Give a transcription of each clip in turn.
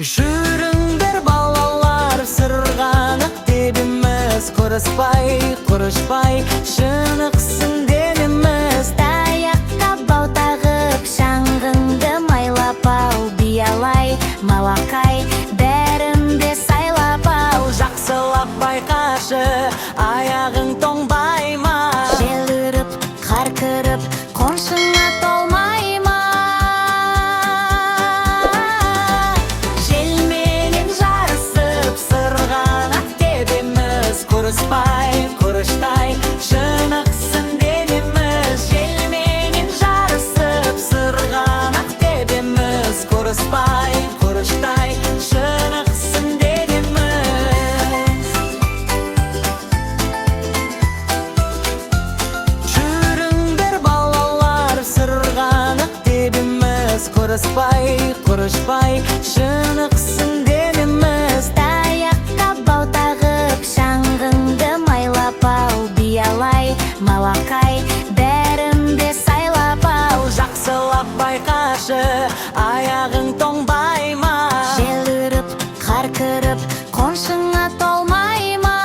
Жүріңдер балалар, сырғанақ тебіміз, құрыспай, құрышпай, шынықсын деніміз. Таяққа бау тағып, шаңғыңды майлап ал, биялай, малақай, бәрімде сайлап ал. Жақсылап байқашы, аяғың тоңбай ма? Жел үріп, қар кіріп, қоншыңа толмай ма? Желменен жарысып, сырғанақ тебеміз, құрыспай, құрыштай, шынықсын денеміз. Желменен жарысып, сырғанақ тебеміз, құрыспай, құрыштай, шынықсын денеміз. Жүріңдер балалар, сырғанақ тебеміз, құрыспай, құрышпай, шынықсын денеміз. Таяққа бау тағып, шаңғыңды майлап ал, биялай, малақай, бәрімде сайлап ал. Жақсылап байқашы, аяғың тоңбай ма? Жел үріп, қар кіріп, қоншыңа толмай ма?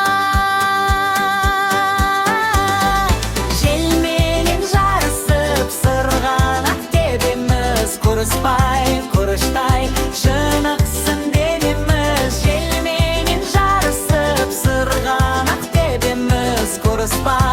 Желменен жарысып, сырғанақ тебеміз, құрыспай, құрыштай, шынықсын денеміз. Желменен жарысып, сырғанақ тебеміз, құрыспай,